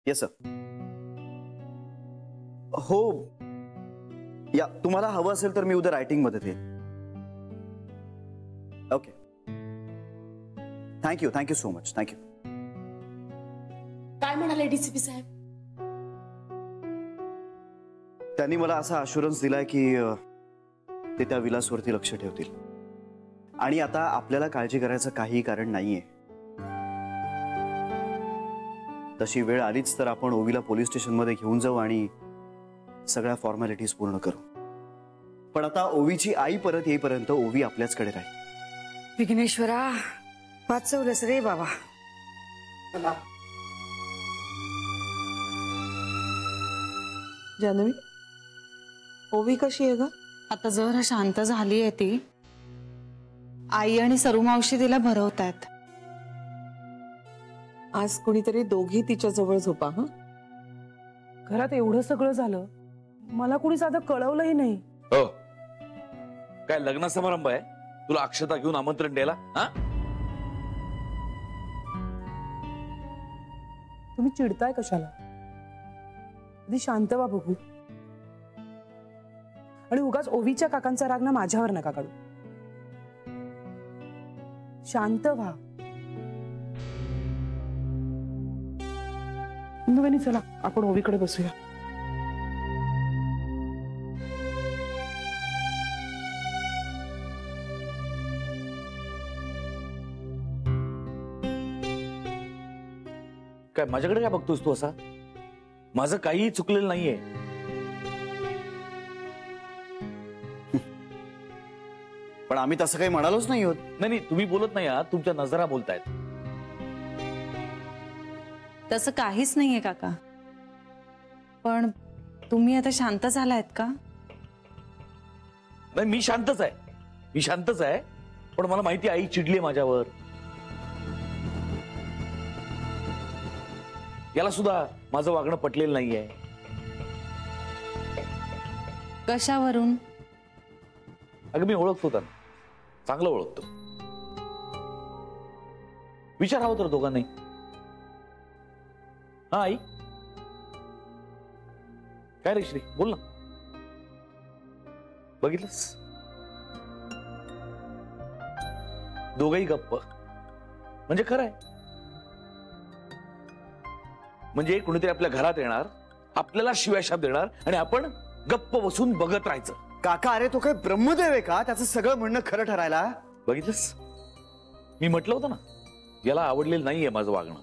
Yes sir. हो या, तुम्हाला हवं असेल तर मी उद्या रायटिंग मध्ये देईन. Okay, thank you so much. Thank you. काय म्हणाले डीसीपी साहेब? त्यांनी मला असा अश्युरन्स दिलाय की ते त्या विलासवरती लक्ष ठेवतील आणि आता आपल्याला काळजी करायचं काही कारण नाहीये. तशी वेळ आलीच तर आपण ओवीला पोलीस स्टेशनमध्ये घेऊन जाऊ आणि सगळ्या फॉर्मॅलिटीज पूर्ण करू. पण आता ओवीची आई परत येईपर्यंत ओवी आपल्याचकडे राहील. विघ्नेश्वरा, वाचवलंस रे बाबा. जानवी, ओवी कशी आहे ग? आता जरा शांत झाली आहे ती. आई आणि सरू मावशी तिला भरवतायत. आज कुणीतरी दोघी तिच्या जवळ झोपा. हा, घरात एवढं सगळं झालं, मला कुणी साधं कळवलंही नाही. हो, काय लग्न समारंभ आहे तुला अक्षता घेऊन आमंत्रण द्यायला? हा, तुम्ही चिडताय कशाला? आधी शांत व्हा बघू. आणि उगाच ओवीच्या काकांचा राग ना माझ्यावर नका काढू. शांत व्हा. नवीन, चला आपण ओवीकडे बसूया. काय माझ्याकडे काय बघतोस तू असा? माझं काहीही चुकलेलं नाहीये. पण आम्ही तसं काही म्हणालोच नाही होत. नाही, तुम्ही बोलत नाही आहात, तुमच्या नजरा बोलतायत. तसं काहीच नाहीये काका. पण तुम्ही आता शांत झालायत का? नाही, मी शांतच आहे. पण मला माहिती आई चिडली माझ्यावर. याला सुद्धा माझं वागणं पटलेलं नाहीये. कशावरून? अगं मी ओळखतो त्यांना, चांगलं ओळखतो. विचारावं तर दोघांनी. हा आई, काय रे श्री, बोल ना. बघितलंस, दोघही गप्प. म्हणजे खरंय, म्हणजे कुणीतरी आपल्या घरात येणार, आपल्याला शिव्याशाप देणार आणि आपण गप्प बसून बघत राहायचं. काका, अरे तो काय ब्रह्मदेव आहे का त्याचं सगळं म्हणणं खरं ठरायला? बघितलंस, मी म्हटलं होतं ना याला आवडलेलं नाहीये माझं वागणं.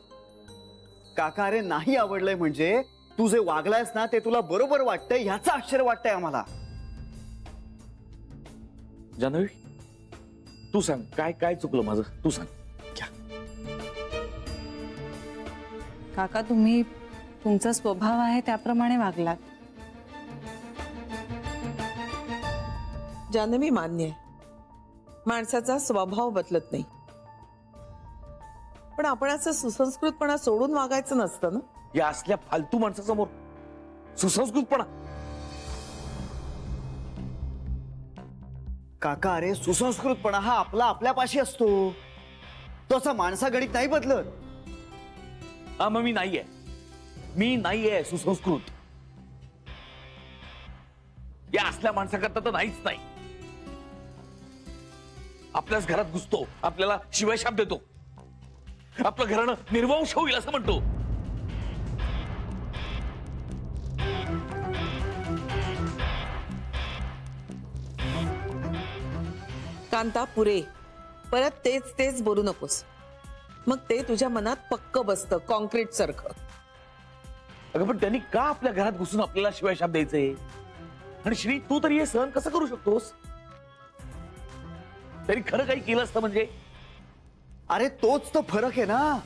काका, अरे नाही आवडलंय म्हणजे तू जे वागलायस ना ते तुला बरोबर वाटतंय ह्याचं आश्चर्य वाटतंय आम्हाला. जान्हवी, तू सांग काय काय चुकलं माझं, तू सांग. काका, तुम्ही तुमचा स्वभाव आहे त्याप्रमाणे वागलात. जानवी, मान्य आहे, माणसाचा स्वभाव बदलत नाही. पण आपण असं सुसंस्कृतपणा सोडून वागायचं नसतं ना. या असल्या फालतू माणसासमोर सुसंस्कृतपणा? काका, अरे सुसंस्कृतपणा हा आपला आपल्यापाशी असतो, तो असा माणसागणिक नाही बदलत. हा, मग मी नाहीये सुसंस्कृत. या असल्या माणसाकरता तर नाहीच नाही. आपल्याच घरात घुसतो, आपल्याला शिवायशाप देतो, आपलं घराणं निर्वंश होईल असं म्हणतो. कांता, पुरे परत तेच बोलू नकोस. मग ते तुझ्या मनात पक्क बसतं, कॉन्क्रीट सारखं. अगं पण त्यांनी का आपल्या घरात घुसून आपल्याला शिवायशाप द्यायचे? आणि श्री, तू तरी हे सहन कसं करू शकतोस? त्यांनी खरं काही केलं असतं म्हणजे? अरे तोच तो फरक आहे ना.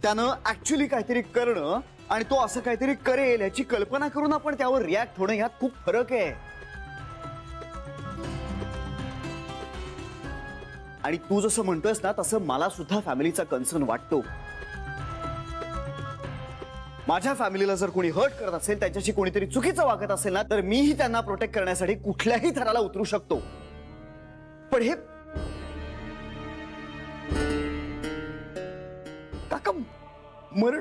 त्यानं ऍक्च्युअली काहीतरी करणं आणि तो असं काहीतरी करेल याची कल्पना करून आपण त्यावर रिॲक्ट होणं, यात खूप फरक आहे. आणि तू जसं म्हणतोयस ना तसं मला सुद्धा फॅमिलीचा कन्सर्न वाटतो. माझ्या फॅमिलीला जर कोणी हर्ट करत असेल, त्यांच्याशी कोणीतरी चुकीचं वागत असेल ना, तर मीही त्यांना प्रोटेक्ट करण्यासाठी कुठल्याही थराला उतरू शकतो. पण हे काका, मरण?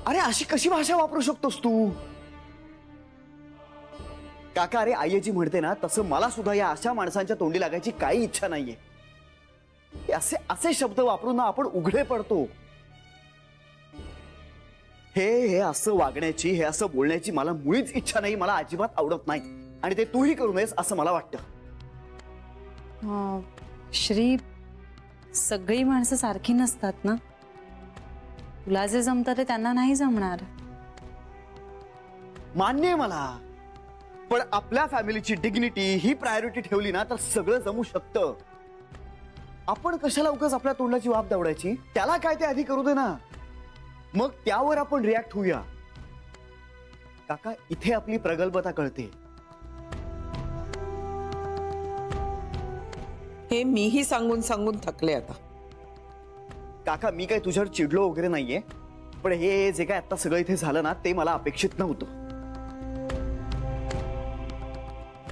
अरे अशी कशी भाषा वापरू शकतोस तू? काका, अरे आई जी म्हणते ना तसं मला सुद्धा या अशा माणसांच्या तोंडी लागायची काही इच्छा नाहीये. असे असे शब्द वापरून ना आपण उघडे पडतो. हे असं वागण्याची, हे असं बोलण्याची मला मुळीच इच्छा नाही. मला अजिबात आवडत नाही आणि ते तूही करू नयेस असं मला वाटतं. श्री, सगळी माणसं सारखी नसतात ना. तुला जे जमतं ते त्यांना नाही जमणार. मान्य आहे मला, पण आपल्या फॅमिलीची डिग्निटी ही प्रायोरिटी ठेवली ना तर सगळं जमू शकतं. आपण कशाला उगाच आपल्या तोंडाची वाफ दावडायची? त्याला काय ते आधी करू दे ना, मग त्यावर आपण रिॲक्ट होऊया. काका, इथे आपली प्रगल्भता कळते. हे मीही सांगून सांगून थकले आता. काका, मी काय तुझ्यावर चिडलो वगैरे नाहीये, पण हे जे काय आता सगळं इथे झालं ना ते मला अपेक्षित नव्हतं.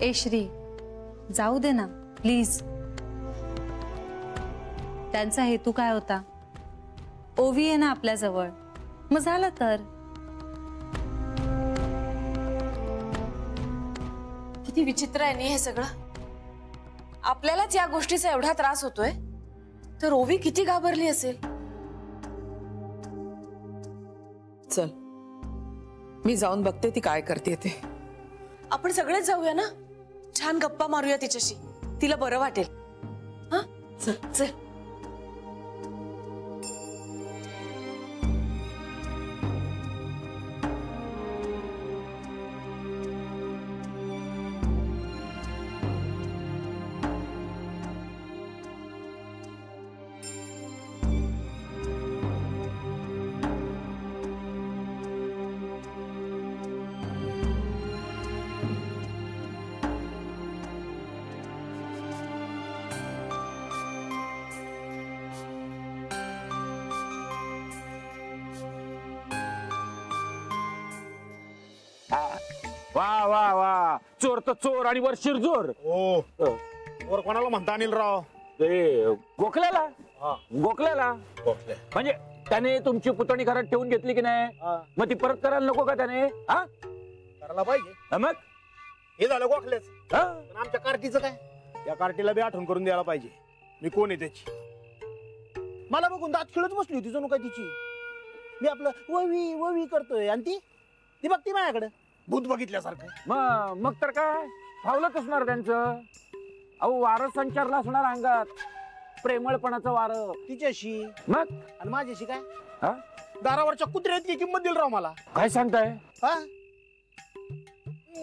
ए श्री, जाऊ दे ना प्लीज. त्यांचा हेतू काय होता? ओवी आहे ना आपल्या जवळ, मग झालं तर. किती विचित्र आहे नाही हे सगळं. आपल्यालाच या गोष्टीचा एवढा त्रास होतोय तर ओवी किती घाबरली असेल. चल, मी जाऊन बघते ती काय करते ते. आपण सगळेच जाऊया ना, छान गप्पा मारूया तिच्याशी, तिला बरं वाटेल. हा चल चल. वा वा वा, चोर तर चोर आणि वर शिरजोर. ओ वर कोणाला म्हणता अनिलराव? ते गोखल्याला गोखल्याला म्हणजे त्याने तुमची पुतणी घरात ठेवून घेतली की नाही, मग ती परत करायला नको का त्याने? हा, करायला पाहिजे. मग हे झालं गोखलेच, हा? पण आमच्या कार्टीचं काय? त्या कार्टीला बी आठवण करून द्यायला पाहिजे मी कोण आहे त्याची. मला बघून दात खिळत बसली होती जणू काय तिची. मी आपलं ववी ववी करतोय आणि ती बघती माझ्याकडे भूत बघितल्यासारखं. मग तर काय फावलंच असणार त्यांचं. अहो, वारं संचारला असणार अंगात, प्रेमळपणाचं वारं तिच्याशी. मग आणि माझ्याशी काय? हा? दारावरच्या कुत्र्यात की किंमत दिल राव मला. काय सांगताय? हा,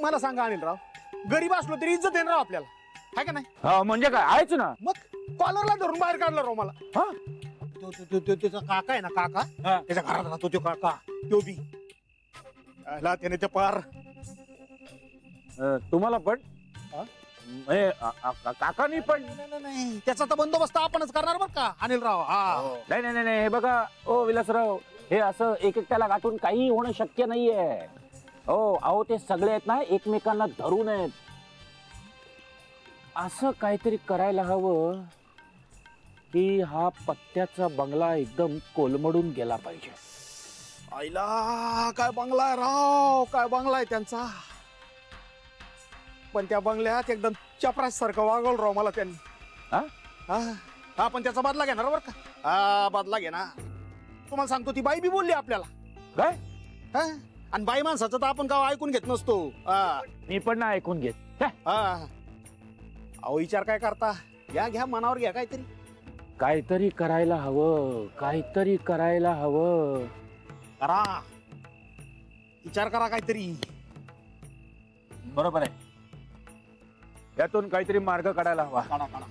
मला सांगा अनिलराव, गरीब असलो तरी इज्जत येणार राव आपल्याला, हाय का नाही? हा, म्हणजे काय आहेच ना. मग कॉलरला धरून बाहेर काढलं राव मला. हा, त्याचा काका आहे ना, काका त्याच्या घरात राहतो तो काका, तो बी त्याने ते पार. तुम्हाला पण काकानी पण? नाही, त्याचा तर बंदोबस्त आपणच करणार बरं का अनिलराव. हा, नाही नाही नाही, हे बघा ओ विलासराव, हे असं एक एकट्याला गाठून काही होणं शक्य नाहीये. हो, अहो ते सगळे आहेत ना एकमेकांना धरून आहेत. असं काहीतरी करायला हवं की हा पत्त्याचा बंगला एकदम कोलमडून गेला पाहिजे. आईला काय बंगला आहे राव, काय बंगला आहे त्यांचा. पण त्या बंगल्यात एकदम चपरास सारखं वागवलं राव मला त्यांनी. हा, पण त्याचा बदला घेणार बरं का. हा, बदला घेणार. तुम्हाला सांगतो, ती बाई बी बोलली आपल्याला. काय? हा, आणि बाई माणसाचं तर आपण गाव ऐकून घेत नसतो. मी पण ना ऐकून घेत. अहो, विचार काय करता, घ्या मनावर घ्या काहीतरी. काहीतरी करायला हवं, काहीतरी करायला हवं. करा, विचार करा काहीतरी. बरोबर आहे, यातून काहीतरी मार्ग काढायला हवा. काढा.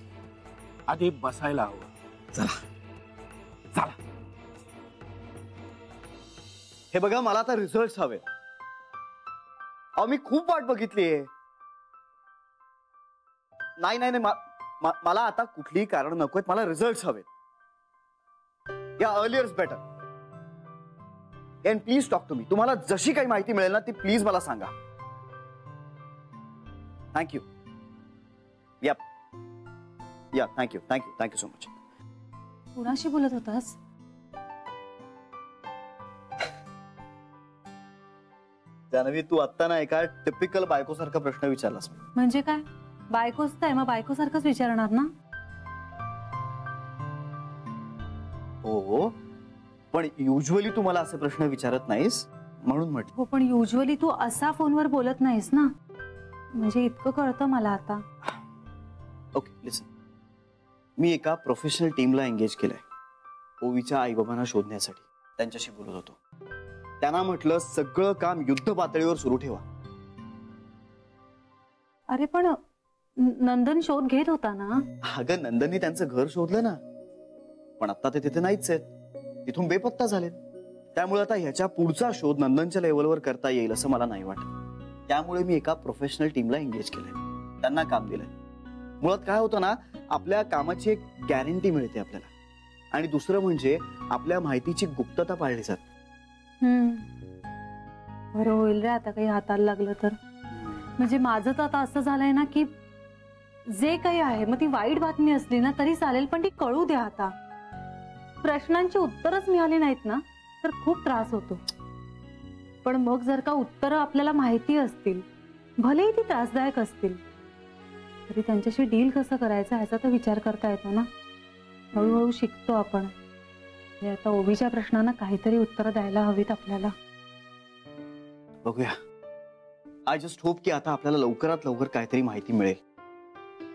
आधी बसायला हवं. चला चला. हे बघा, मला आता रिझल्ट हवे. अहो, मी खूप वाट बघितलीये. नाही नाही नाही, मला आता कुठलीही कारण नकोय. मला रिझल्ट हवे. या earlier better. And please talk to me. तुम्हाला जशी काही माहिती मिळेल ना ती प्लीज मला सांगा. थँक्यू. या थँक्यू सो मच. कुणाशी बोलत होतास? जानवी, तू आत्ता ना एका टिपिकल बायकोसारखा प्रश्न विचारलास. म्हणजे काय? बायकोच तर आहे, मग बायकोसारखंच विचारणार ना. हो, पण युजली तू मला असे प्रश्न विचारत नाहीस म्हणून म्हटलं. हो, पण युजली तू असा फोनवर बोलत नाहीस ना. म्हणजे इतकं कळतं मला आता. ओके लिसन, मी एका प्रोफेशनल टीमला एंगेज केलंय ओवीच्या आई बाबांना शोधण्यासाठी. त्यांच्याशी बोलत होतो. त्यांना म्हटलं सगळं काम युद्ध पातळीवर सुरू ठेवा. अरे पण नंदन शोध घेत होता ना. अगं नंदननी त्यांचं घर शोधलं ना, पण आता ते तिथे नाहीच आहेत. तिथून बेपत्ता झालेत. त्यामुळे आता ह्याच्या पुढचा शोध नंदनच्या लेवलवर करता येईल असं मला नाही वाटत. त्यामुळे मी एका प्रोफेशनल टीमला एंगेज केलंय. त्यांना काम दिलंय. मुळात काय होतं ना, आपल्या कामाची एक गॅरंटी मिळते आपल्याला, आणि दुसरं म्हणजे आपल्या माहितीची गुप्तता पाळली जाते. बरं होईल रे आता काही हाताला लागलं तर. म्हणजे माझं तर आता असं झालंय ना की जे काही आहे, मग ती वाईट बातमी असली ना तरी चालेल, पण ती कळू द्या. आता प्रश्नांची उत्तरच मिळाली नाहीत ना तर खूप त्रास होतो. पण मग जर का उत्तरं आपल्याला माहिती असतील, भलेही ती त्रासदायक असतील, तरी त्यांच्याशी डील कसं करायचं ह्याचा तर विचार करता येतो ना. हळूहळू शिकतो आपण. आता ओवीच्या प्रश्नांना काहीतरी उत्तर द्यायला हवीत आपल्याला. बघूया. आय जस्ट होप की आता आपल्याला लवकरात लवकर काहीतरी माहिती मिळेल,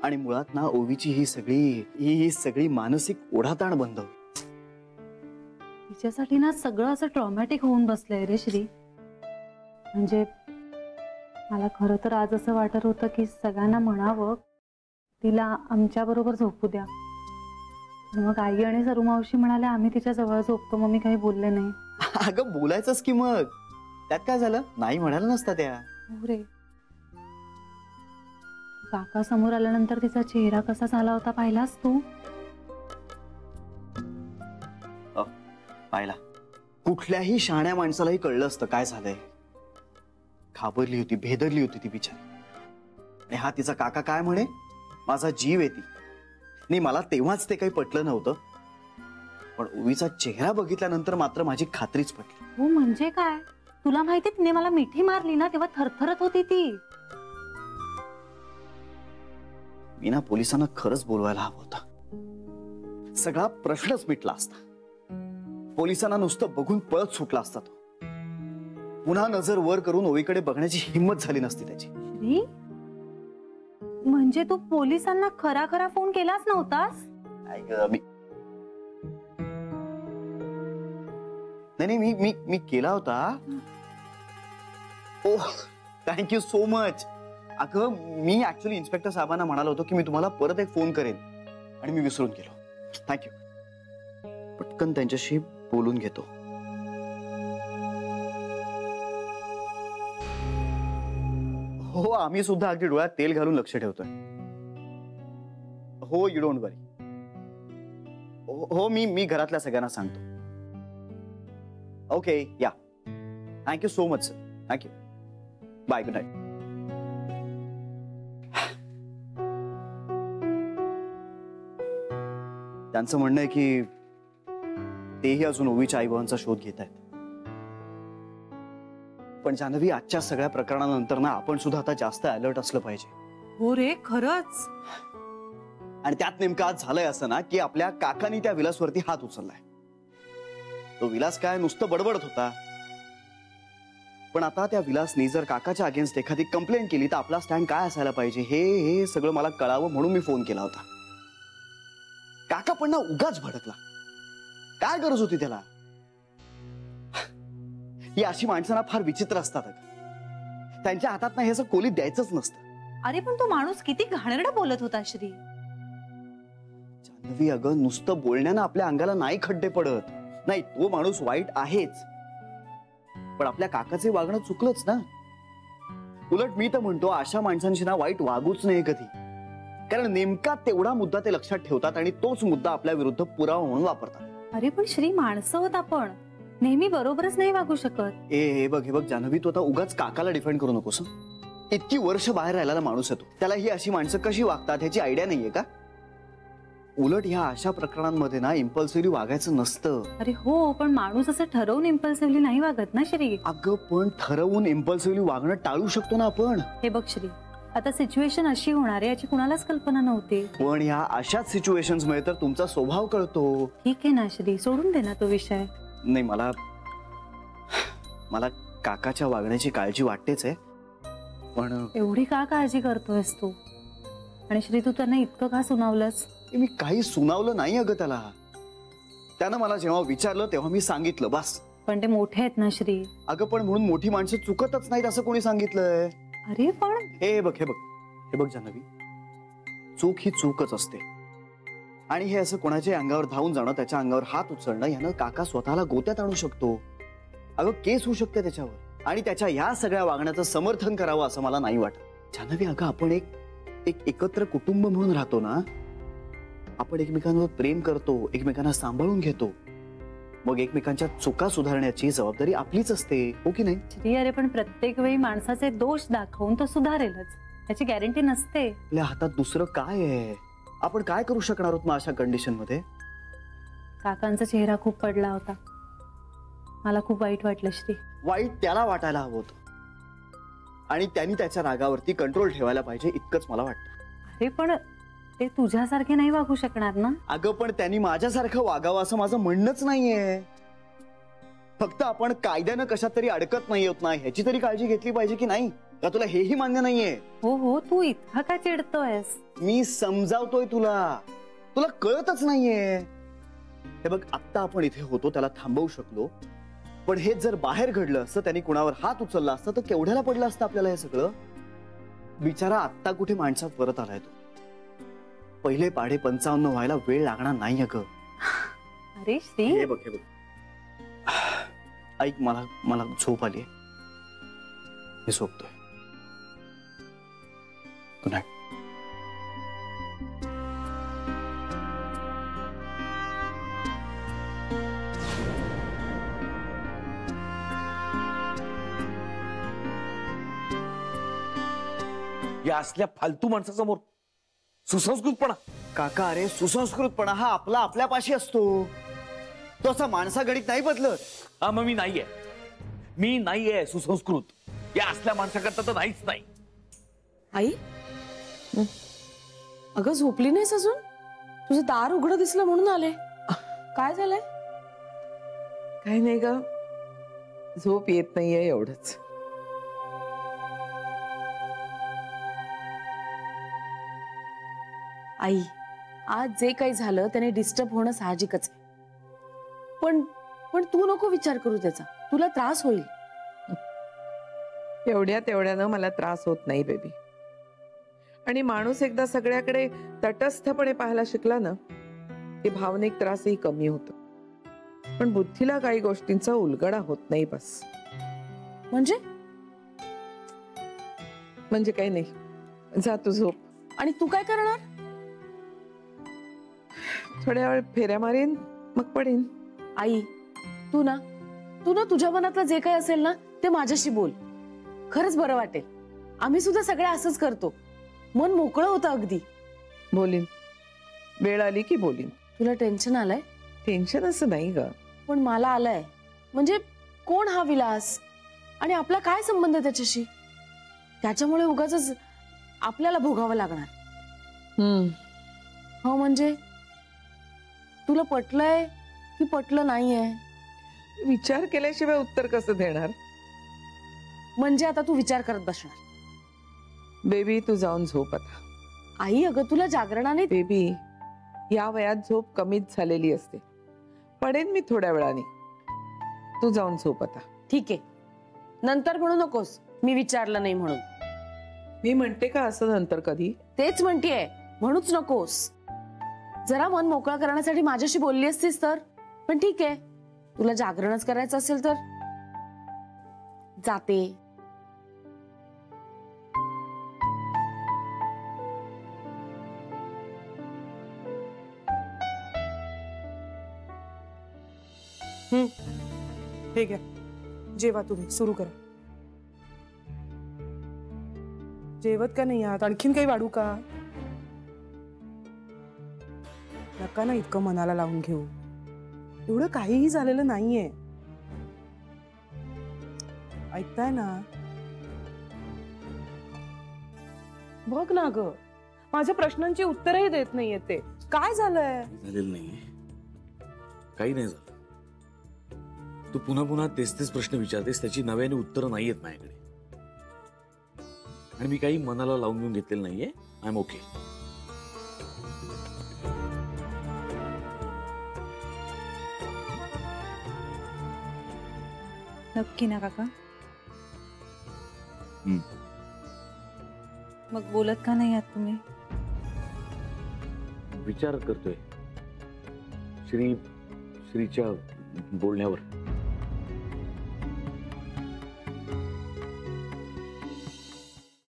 आणि मुळात ना ओवीची ही सगळी मानसिक ओढाताण बंद होईल. तिच्यासाठी ना सगळं असं ट्रॉमॅटिक होऊन बसलंय रे श्री. म्हणजे मला खरं तर आज असं वाटत होतं की सगळ्यांना म्हणावं तिला आमच्या बरोबर झोपू द्या. मग आई आणि सरू मावशी म्हणाले आम्ही तिच्या जवळ झोपतो, मग मी काही बोलले नाही. अगं बोलायचंच की, मग त्यात काय झालं? नाही म्हणाला नसता त्या. हो रे. काका समोर आल्यानंतर तिचा चेहरा कसा झाला होता पाहिलास तू? पाहिला. कुठल्याही शहाण्या माणसालाही कळलं असतं काय झालंय. घाबरली होती, भेदरली होती ती बिचारी. आणि हा तिचा काका काय म्हणे, माझा जीव आहे ती. नाही, मला तेव्हाच ते काही पटलं नव्हतं, पण ओवीचा चेहरा बघितल्यानंतर मात्र माझी खात्रीच पटली. हो म्हणजे काय? तुला माहिती तिने मला मिठी मारली ना तेव्हा थरथरत होती ती. मी ना पोलिसांना खरंच बोलवायला हवं होतं. सगळा प्रश्नच मिटला असता. पोलिसांना नुसतं बघून पळत सुटला असता तो. पुन्हा नजर वर करून ओवीकडे बघण्याची हिंमत झाली नसती त्याची. म्हणजे तू पोलिसांना खरा खरा फोन केलाच नव्हतास? नाही, मी केला होता. ओह, थँक्यू सो मच. अगं मी ऍक्च्युअली इन्स्पेक्टर साहेबांना म्हणालो होतो की मी तुम्हाला परत एक फोन करेन, आणि मी विसरून गेलो. थँक्यू. पटकन त्यांच्याशी बोलून घेतो. हो, आम्ही सुद्धा अगदी डोळ्यात तेल घालून लक्ष ठेवतोय. हो, यू डोंट वरी. हो, मी घरातल्या सगळ्यांना सांगतो. Okay, yeah. Thank you so much sir. Thank you. Bye, good night. त्यांचं म्हणणं आहे की तेही अजून ओवीच्या आईबाबांचा शोध घेत आहेत. पण जानवी, आजच्या सगळ्या प्रकरणानंतर ना आपण सुद्धा आता जास्त अलर्ट असलं पाहिजे. हो रे, खरंच. आणि त्यात नेमकं आज झालंय असं ना की आपल्या काकांनी त्या विलासवरती हात उचललाय. तो विलास काय नुसतं बडबडत होता, पण आता त्या विलासनी जर काकाच्या अगेन्स्ट एखादी कंप्लेंट केली तर आपला स्टँड काय असायला पाहिजे हे सगळं मला कळावं म्हणून मी फोन केला होता. काका पण ना उगाच भडकला. काय गरज होती त्याला? ही अशी माणसं ना फार विचित्र असतात. त्यांच्या हातात ना हे असं कोलीत द्यायचंच नसतं. अरे पण तो माणूस किती घाणेरडं बोलत होता श्री. जानवी, अगं नुसतं बोलण्यानं आपल्या अंगाला नाही खड्डे पडत. नाही, तो माणूस वाईट आहेच, पण आपल्या काकाचे वागणं चुकलंच ना. उलट मी तर म्हणतो अशा माणसांशी ना वाईट वागूच नाही कधी, कारण नेमका तेवढा मुद्दा ते लक्षात ठेवतात आणि तोच मुद्दा आपल्या विरुद्ध पुरावा म्हणून वापरतात. अरे पण श्री, माणसं होत आपण, नेहमी बरोबरच नाही वागू शकत. हे बघ जानवी, तू आता उगाच काकाला डिफेंड करू नकोस. इतकी वर्ष बाहेर राहिलेला माणूस आहे तो. त्याला ही अशी माणसं कशी वागतात ह्याची आयडिया नाहीये का? उलट ह्या अशा प्रकरणांमध्ये ना इम्पल्सिव्हली वागायचं नसतं. अरे हो, पण माणूस असं ठरवून इम्पल्सिव्हली नाही वागत ना श्री. अगं पण ठरवून इम्पल्सिव्हली वागणं टाळू शकतो ना आपण. हे बघ श्री, आता सिच्युएशन अशी होणार आहे याची कुणालाच कल्पना नव्हती. पण ह्या अशाच सिच्युएशन्स मध्ये तर तुमचा स्वभाव कळतो. ठीक आहे ना श्री, सोडून दे ना तो विषय. नाही, मला काकाच्या वागण्याची काळजी वाटतेच आहे, पण एवढी का काळजी करतोयस तू? आणि श्री, तू त्यांना इतकं का सुनावलंस? मी काही सुनावलं नाही अगं त्याला. त्यानं मला जेव्हा विचारलं तेव्हा मी सांगितलं बस. पण ते मोठे आहेत ना श्री. अगं पण म्हणून मोठी माणसं चुकतच नाहीत असं कोणी सांगितलंय? अरे पण हे बघ जान्हवी, चूक ही चूकच असते. आणि हे असं कोणाच्या अंगावर धावून जाणं, त्याच्या अंगावर हात उचलणं यानं काका स्वतःला गोत्यात आणू शकतो. अगं केस होऊ शकते त्याच्यावर. आणि त्याच्या या सगळ्या वागण्याचं समर्थन करावं असं मला नाही वाटत. जान्हवी, अगं आपण एक एकत्र कुटुंब म्हणून राहतो ना. आपण एकमेकांवर प्रेम करतो, एकमेकांना सांभाळून घेतो. मग एकमेकांच्या चुका सुधारण्याची जबाबदारी आपलीच असते, हो की नाही? श्री, अरे पण प्रत्येक वेळी माणसाचे दोष दाखवून तो सुधारेलच याची गॅरंटी नसते. आपल्या हातात दुसरं काय आहे? आपण काय करू शकणार आहोत मग अशा कंडिशन मध्ये? काकांचा चेहरा खूप पडला होता, मला खूप वाईट वाटलं श्री. वाईट त्याला वाटायला हवं होतं आणि त्यांनी त्याच्या रागावरती कंट्रोल ठेवायला पाहिजे इतकंच मला वाटतं. अरे पण ते तुझ्यासारखे नाही वागू शकणार ना. अगं पण त्यांनी माझ्यासारखं वागावं असं माझं म्हणणंच नाहीये. फक्त आपण कायद्यानं कशात तरी अडकत नाही होत ना ह्याची तरी काळजी घेतली पाहिजे की नाही? का तुला हेही मान्य नाहीये? हो, तू इतका का चिडतोयस? मी समजावतोय तुला कळतच नाहीये. हे बघ, आत्ता आपण इथे होतो त्याला थांबवू शकलो, पण हे जर बाहेर घडलं असतं, त्यांनी कुणावर हात उचलला असता तर केवढ्याला पडलं असतं आपल्याला हे सगळं. बिचारा आत्ता कुठे माणसात परत आलाय तो. पहिले पाढे 55 व्हायला वेळ लागणार नाही अगं. अरे श्री, हे बघ ऐक, मला झोप आली, मी झोपतोय. Good night. या असल्या फालतू माणसासमोर सुसंस्कृतपणा? काका, अरे सुसंस्कृतपणा हा आपल्यापाशी असतो. तो असा माणसागणित नाही बदलत. मग मी नाहीये सुसंस्कृत. या असल्या माणसाकरता तर नाहीच नाही. आई, अगं झोपली नाहीस अजून? तुझं दार उघडं दिसलं म्हणून आले. काय झालंय? काही नाही ग, झोप येत नाहीये एवढंच. आई, आज जे काही झालं त्याने डिस्टर्ब होणं साहजिकच आहे. पण तू नको विचार करू त्याचा, तुला त्रास होईल. तेवढ्यानं मला त्रास होत नाही बेबी. आणि माणूस एकदा सगळ्याकडे तटस्थपणे पाहायला शिकला ना की भावनिक त्रासही कमी होतो. पण बुद्धीला काही गोष्टींचा उलगडा होत नाही बस. म्हणजे काही नाही, जा तू झोप. आणि तू काय करणार? थोड्या वेळ फेऱ्या मारीन, मग पडेन. आई, तू ना तुझ्या मनातलं जे काही असेल ना ते माझ्याशी बोल. खरंच बरं वाटेल. आम्ही सुद्धा सगळे असंच करतो. मन मोकळं होतं अगदी. बोलीन, वेळ आली की बोलीन. तुला टेन्शन आलंय? टेन्शन असं नाही ग, पण मला आलंय. म्हणजे कोण हा विलास आणि आपला काय संबंध त्याच्याशी? त्याच्यामुळे उगाच आपल्याला भोगावं लागणार. हो, म्हणजे तुला पटलंय की पटलं नाहीये? विचार केल्याशिवाय उत्तर कसं देणार? म्हणजे आता तू विचार करत बसणार? बेबी, तू जाऊन झोप आता. आई, अगं तुला जागरणाने. बेबी, या वयात झोप कमीच झालेली असते. पडेन मी थोड्या वेळाने, तू जाऊन झोप आता. ठीक आहे, नंतर म्हणू नकोस मी विचारलं नाही म्हणून. मी म्हणते का असं नंतर कधी? तेच म्हणतेय, म्हणूच नकोस. जरा मन मोकळं करण्यासाठी माझ्याशी बोलली असतीस तर. पण ठीक आहे, तुला जागरणच करायचं असेल तर जाते. हे घ्या, जेवा तुम्ही, सुरू करा. जेवत का नाही आहात? आणखीन काही वाढू का? नका ना इतकं मनाला लावून घेऊ. एवढं काहीही झालेलं नाहीये. ऐकताय ना? बघ ना ग, माझ्या प्रश्नांची उत्तरही देत नाहीये ते. काय झालंय? झालेलं नाहीये, काही नाही झालं. तू पुन्हा पुन्हा तेच प्रश्न विचारतेस, त्याची नव्याने उत्तरं नाहीयेत माझ्याकडे. आणि मी काही मनाला लावून घेऊन घेतलेलं नाहीये. I am okay. नक्की ना काका? मग बोलत का नाही आहात तुम्ही? विचार करतोय श्रीच्या बोलण्यावर.